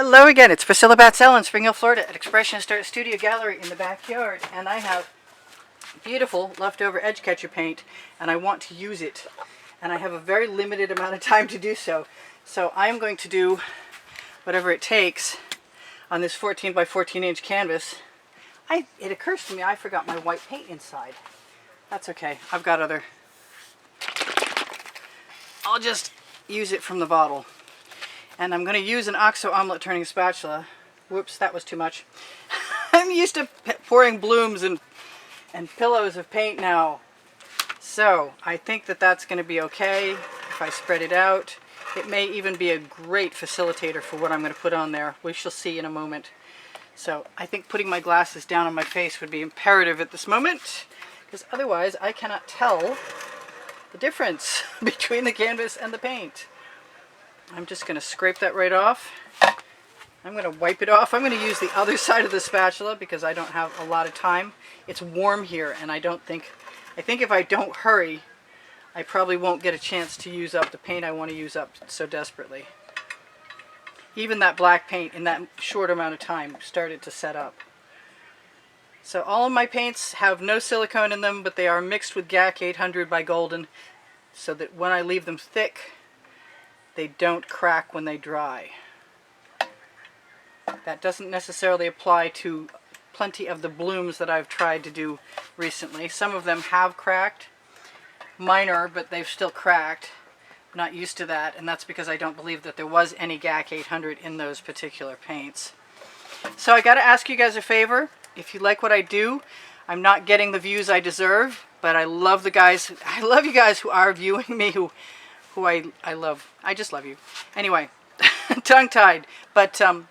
Hello again, it's Priscilla Batzell in Spring Hill, Florida at Expressionist Art Studio Gallery in the backyard, and I have beautiful leftover edge catcher paint and I want to use it, and I have a very limited amount of time to do so. So I'm going to do whatever it takes on this 14 by 14 inch canvas. It occurs to me I forgot my white paint inside. That's okay, I've got other. I'll just use it from the bottle. And I'm going to use an OXO omelet turning spatula. Whoops, that was too much. I'm used to pouring blooms and pillows of paint now. So I think that that's going to be okay if I spread it out. It may even be a great facilitator for what I'm going to put on there. We shall see in a moment. So I think putting my glasses down on my face would be imperative at this moment, because otherwise I cannot tell the difference between the canvas and the paint. I'm just going to scrape that right off. I'm going to wipe it off. I'm going to use the other side of the spatula because I don't have a lot of time. It's warm here, and I think if I don't hurry, I probably won't get a chance to use up the paint I want to use up so desperately. Even that black paint in that short amount of time started to set up. So all of my paints have no silicone in them, but they are mixed with GAC 800 by Golden, so that when I leave them thick, they don't crack when they dry. That doesn't necessarily apply to plenty of the blooms that I've tried to do recently. Some of them have cracked. Minor, but they've still cracked. I'm not used to that, and that's because I don't believe that there was any GAC 800 in those particular paints. So I gotta ask you guys a favor. If you like what I do, I'm not getting the views I deserve, but I love the guys. I love you guys who are viewing me, who I love. I just love you. Anyway, tongue-tied. But to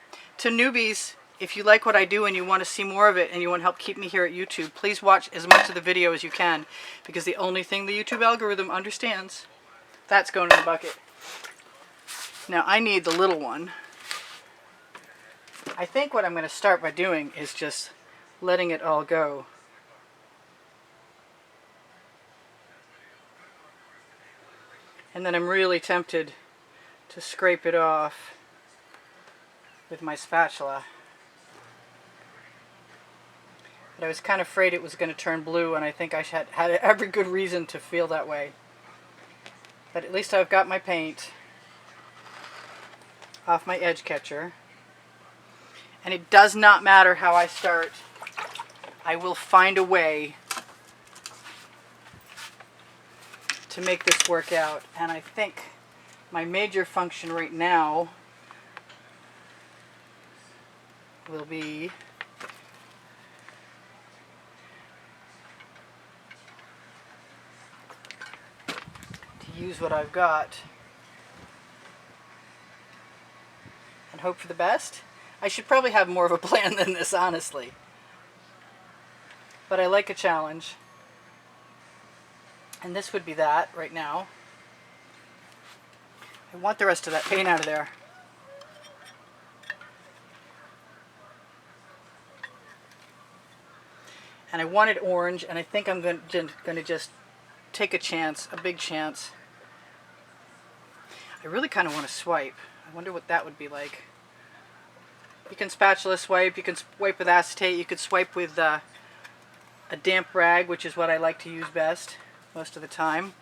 newbies, if you like what I do and you want to see more of it and you want to help keep me here at YouTube, please watch as much of the video as you can, because the only thing the YouTube algorithm understands, that's going in the bucket. Now I need the little one. I think what I'm going to start by doing is just letting it all go. And then I'm really tempted to scrape it off with my spatula. But I was kind of afraid it was going to turn blue, and I think I had every good reason to feel that way. But at least I've got my paint off my edge catcher. And it does not matter how I start. I will find a way to make this work out. And I think my major function right now will be to use what I've got and hope for the best. I should probably have more of a plan than this, honestly. But I like a challenge. And this would be that right now. I want the rest of that paint out of there. And I wanted orange, and I think I'm going to just take a chance, a big chance. I really kind of want to swipe. I wonder what that would be like. You can spatula swipe, you can swipe with acetate, you could swipe with a damp rag, which is what I like to use best most of the time.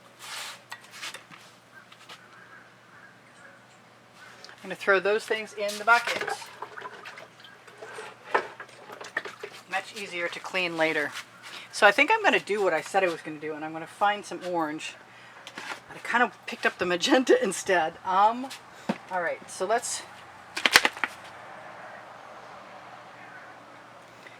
I'm going to throw those things in the bucket. Much easier to clean later. So I think I'm going to do what I said I was going to do, and I'm going to find some orange. I kind of picked up the magenta instead. Alright, so let's...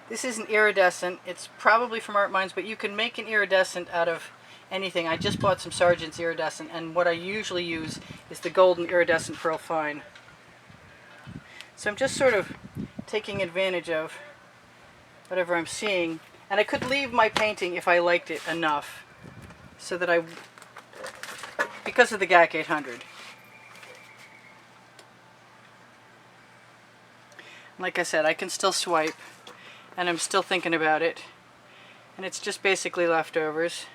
This is an iridescent. It's probably from Art Minds, but you can make an iridescent out of anything. I just bought some Sargent's iridescent, and what I usually use is the golden iridescent pearl fine. So I'm just sort of taking advantage of whatever I'm seeing, and I could leave my painting if I liked it enough, so that because of the GAC 800. Like I said, I can still swipe, and I'm still thinking about it, and it's just basically leftovers.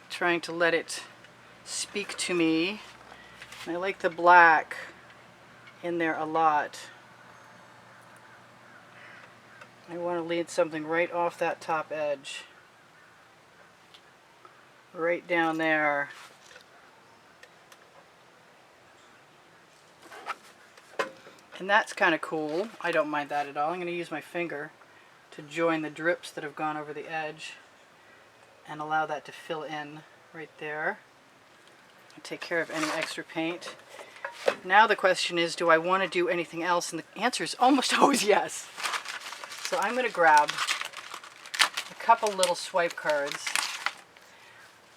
Trying to let it speak to me. And I like the black in there a lot. I want to lead something right off that top edge. Right down there. And that's kind of cool. I don't mind that at all. I'm going to use my finger to join the drips that have gone over the edge and allow that to fill in right there. And take care of any extra paint. Now the question is, do I want to do anything else? And the answer is almost always yes. So I'm going to grab a couple little swipe cards.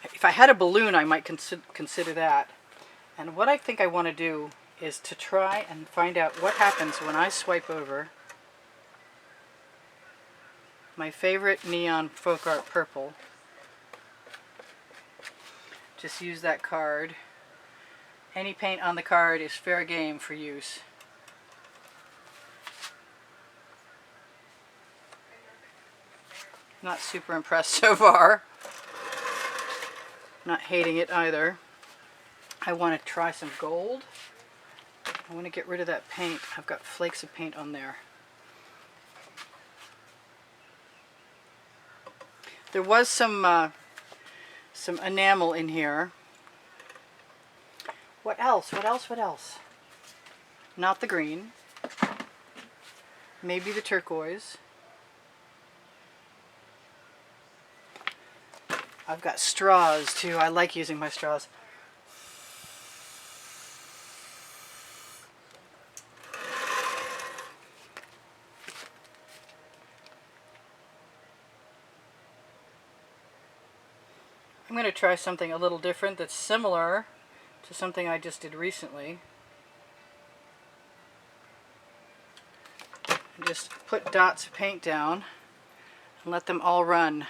If I had a balloon, I might consider that. And what I think I want to do is to try and find out what happens when I swipe over my favorite neon folk art purple. Just use that card. Any paint on the card is fair game for use. Not super impressed so far. Not hating it either. I want to try some gold. I want to get rid of that paint. I've got flakes of paint on there. There was some enamel in here. What else? What else? What else? Not the green. Maybe the turquoise. I've got straws too. I like using my straws. I'm going to try something a little different that's similar to something I just did recently. And just put dots of paint down and let them all run.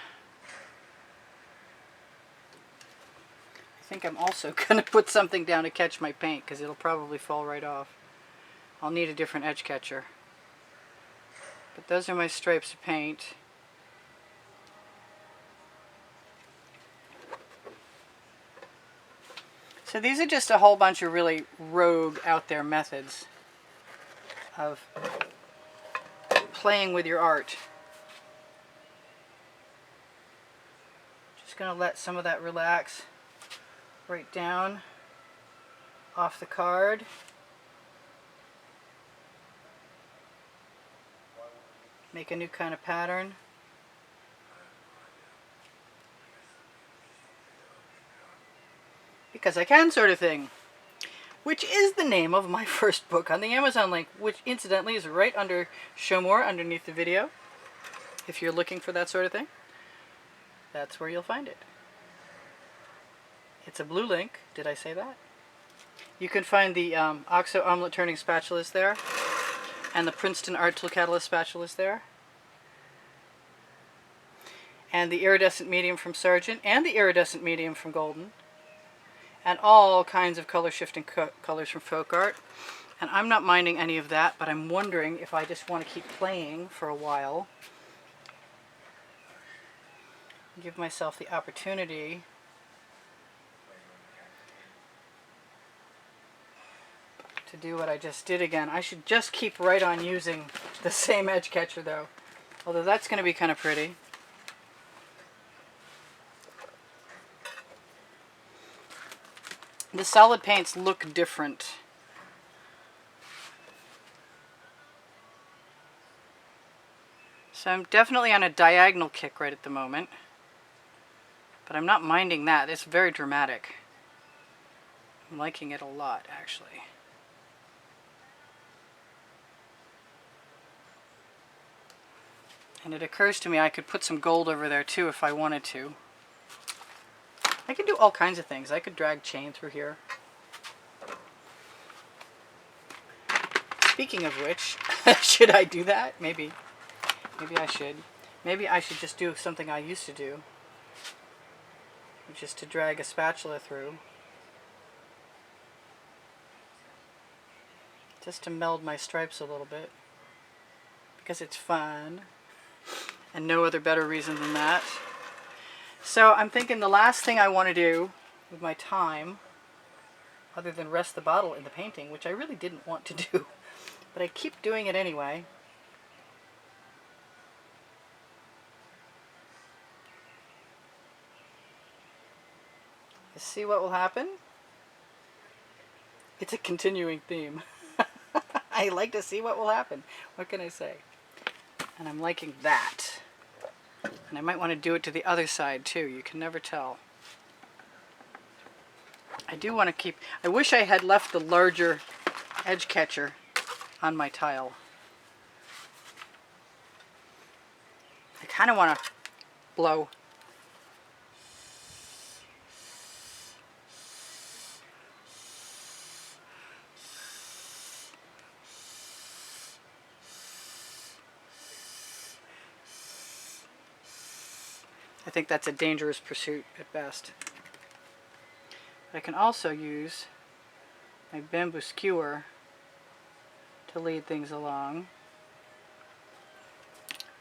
I think I'm also going to put something down to catch my paint because it'll probably fall right off. I'll need a different edge catcher. But those are my stripes of paint. So these are just a whole bunch of really rogue, out there methods of playing with your art. Just going to let some of that relax right down off the card. Make a new kind of pattern. Because I can, sort of thing. Which is the name of my first book on the Amazon link, which incidentally is right under Show More underneath the video. If you're looking for that sort of thing, that's where you'll find it. It's a blue link. Did I say that? You can find the OXO omelet turning spatulas there, and the Princeton Art Tool Catalyst spatulas there, and the iridescent medium from Sargent, and the iridescent medium from Golden, and all kinds of color shifting colors from folk art. And I'm not minding any of that, but I'm wondering if I just want to keep playing for a while. Give myself the opportunity to do what I just did again. I should just keep right on using the same edge catcher though. Although that's going to be kind of pretty. The solid paints look different. So I'm definitely on a diagonal kick right at the moment. But I'm not minding that. It's very dramatic. I'm liking it a lot, actually. And it occurs to me I could put some gold over there too if I wanted to. I could do all kinds of things. I could drag chain through here. Speaking of which, should I do that? Maybe. Maybe I should. Maybe I should just do something I used to do, which is to drag a spatula through. Just to meld my stripes a little bit. Because it's fun. And no other better reason than that. So I'm thinking the last thing I want to do with my time other than rest the bottle in the painting, which I really didn't want to do. But I keep doing it anyway. You see what will happen? It's a continuing theme. I like to see what will happen. What can I say? And I'm liking that. And I might want to do it to the other side too. You can never tell. I do want to keep... I wish I had left the larger edge catcher on my tile. I kind of want to blow. I think that's a dangerous pursuit at best. I can also use my bamboo skewer to lead things along.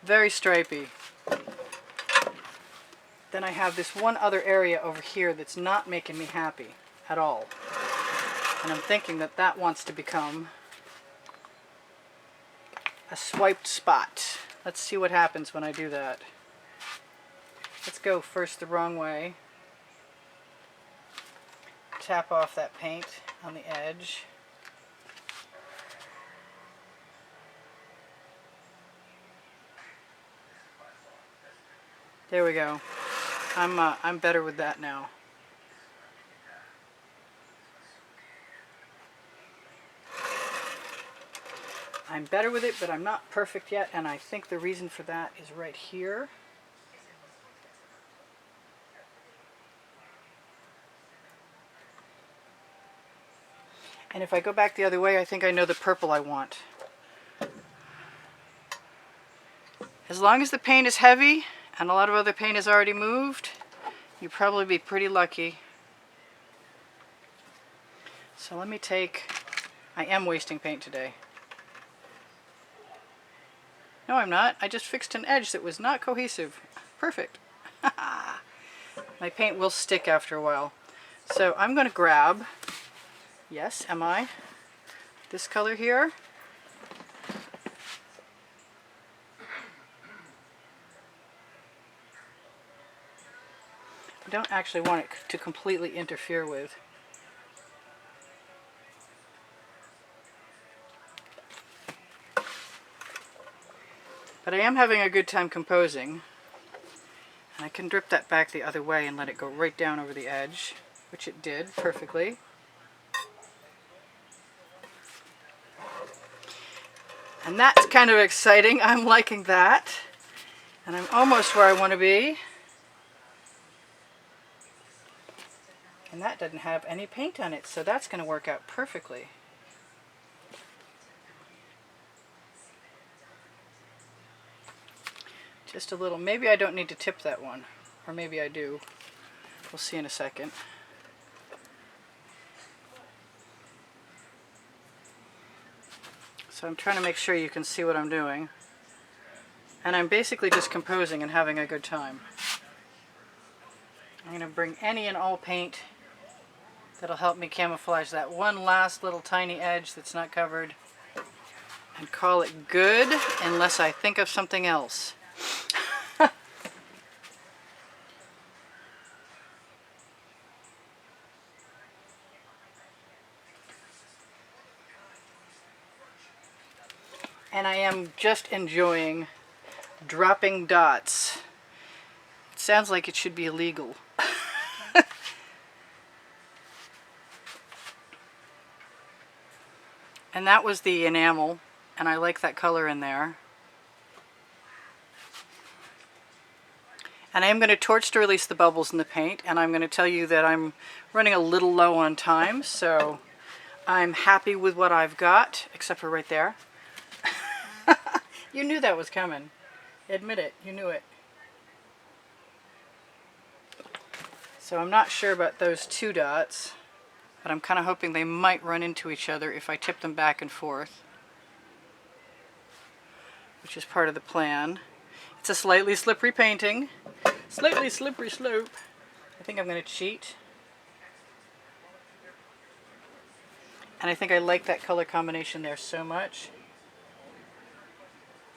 Very stripy. Then I have this one other area over here that's not making me happy at all. And I'm thinking that that wants to become a swiped spot. Let's see what happens when I do that. Let's go first the wrong way. Tap off that paint on the edge. There we go. I'm better with that now. I'm better with it, but I'm not perfect yet, and I think the reason for that is right here. And if I go back the other way, I think I know the purple I want. As long as the paint is heavy, and a lot of other paint is already moved, you'll probably be pretty lucky. So let me take... I am wasting paint today. No, I'm not. I just fixed an edge that was not cohesive. Perfect. My paint will stick after a while. So I'm going to grab... Yes, am I? This color here. I don't actually want it to completely interfere with. But I am having a good time composing. And I can drip that back the other way and let it go right down over the edge, which it did perfectly. And that's kind of exciting. I'm liking that. And I'm almost where I want to be. And that doesn't have any paint on it, so that's going to work out perfectly. Just a little. Maybe I don't need to tip that one. Or maybe I do. We'll see in a second. So I'm trying to make sure you can see what I'm doing. And I'm basically just composing and having a good time. I'm going to bring any and all paint that'll help me camouflage that one last little tiny edge that's not covered. And call it good unless I think of something else. And I am just enjoying dropping dots. It sounds like it should be illegal. And that was the enamel, and I like that color in there. And I am going to torch to release the bubbles in the paint, and I'm going to tell you that I'm running a little low on time, so I'm happy with what I've got, except for right there. You knew that was coming. Admit it, you knew it. So I'm not sure about those two dots, but I'm kind of hoping they might run into each other if I tip them back and forth, which is part of the plan. It's a slightly slippery painting. Slightly slippery slope. I think I'm going to cheat. And I think I like that color combination there so much.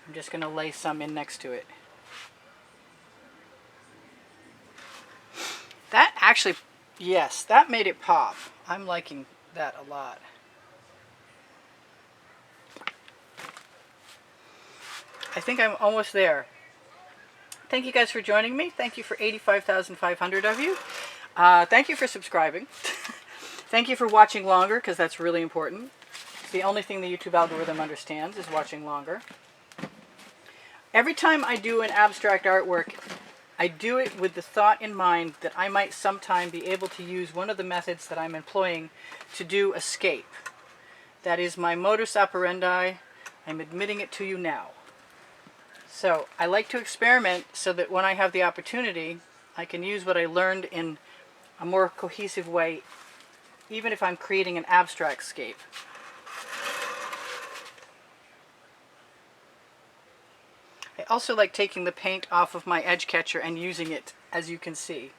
I'm just going to lay some in next to it. That actually, yes, that made it pop. I'm liking that a lot. I think I'm almost there. Thank you guys for joining me. Thank you for 85,500 of you. Thank you for subscribing. Thank you for watching longer, because that's really important. It's the only thing the YouTube algorithm understands is watching longer. Every time I do an abstract artwork, I do it with the thought in mind that I might sometime be able to use one of the methods that I'm employing to do escape. That is my modus operandi. I'm admitting it to you now. So I like to experiment so that when I have the opportunity, I can use what I learned in a more cohesive way, even if I'm creating an abstract scape. I also like taking the paint off of my edge catcher and using it, as you can see.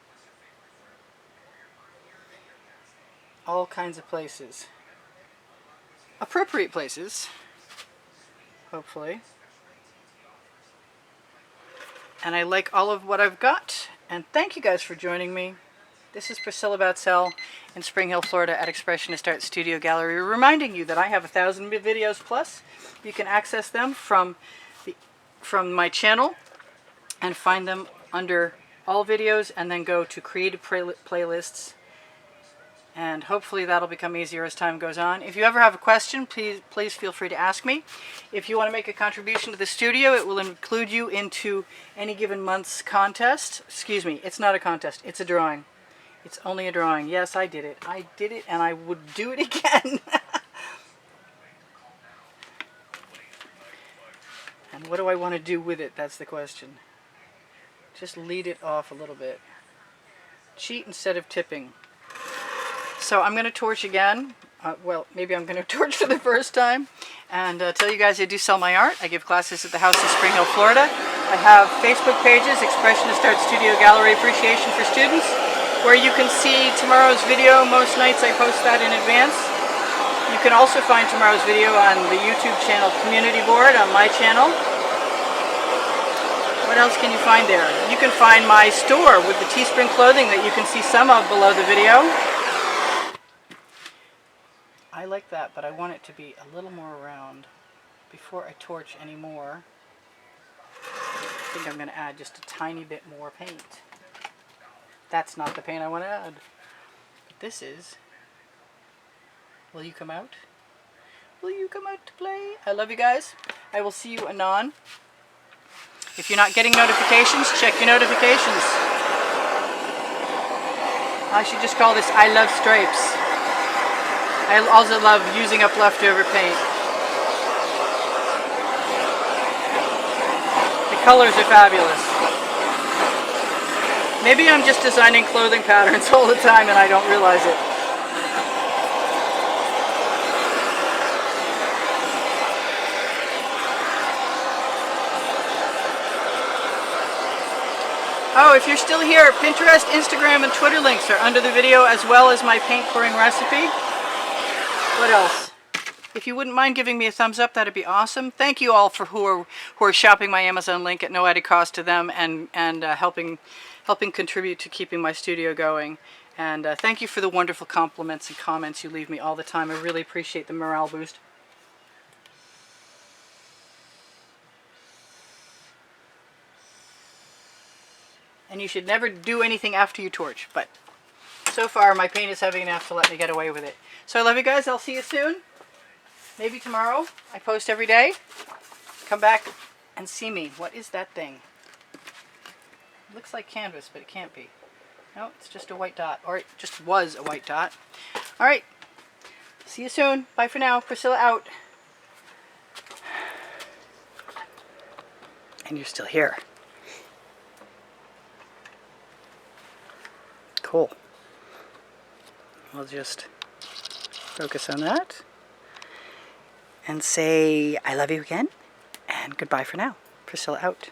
All kinds of places. Appropriate places, hopefully. And I like all of what I've got. And thank you guys for joining me. This is Priscilla Batzell in Spring Hill, Florida at Expressionist Art Studio Gallery, reminding you that I have 1,000 videos plus. You can access them from my channel and find them under all videos, and then go to creative playlists. And hopefully that'll become easier as time goes on. If you ever have a question, please feel free to ask me. If you want to make a contribution to the studio, it will include you into any given month's contest. Excuse me, it's not a contest, it's a drawing. It's only a drawing. Yes, I did it. I did it, and I would do it again. And what do I want to do with it? That's the question. Just lead it off a little bit. Cheat instead of tipping. So I'm going to torch again. Well, maybe I'm going to torch for the first time. And tell you guys I do sell my art. I give classes at the house in Spring Hill, Florida. I have Facebook pages, Expressionist Art Studio Gallery Appreciation for Students, where you can see tomorrow's video. Most nights I post that in advance. You can also find tomorrow's video on the YouTube channel Community Board on my channel. What else can you find there? You can find my store with the Teespring clothing that you can see some of below the video. I like that, but I want it to be a little more round. Before I torch any more, I think I'm going to add just a tiny bit more paint. That's not the paint I want to add. But this is. Will you come out? Will you come out to play? I love you guys. I will see you anon. If you're not getting notifications, check your notifications. I should just call this I Love Stripes. I also love using up leftover paint. The colors are fabulous. Maybe I'm just designing clothing patterns all the time and I don't realize it. Oh, if you're still here, Pinterest, Instagram, and Twitter links are under the video, as well as my paint pouring recipe. What else? If you wouldn't mind giving me a thumbs up, that'd be awesome. Thank you all for who are shopping my Amazon link at no added cost to them, and helping contribute to keeping my studio going. And thank you for the wonderful compliments and comments you leave me all the time. I really appreciate the morale boost. And you should never do anything after you torch, but so far my paint is heavy enough to let me get away with it. So I love you guys. I'll see you soon. Maybe tomorrow. I post every day. Come back and see me. What is that thing? It looks like canvas, but it can't be. No, it's just a white dot. Or it just was a white dot. Alright. See you soon. Bye for now. Priscilla out. And you're still here. Cool. I'll just focus on that and say I love you again, and goodbye for now. Priscilla out.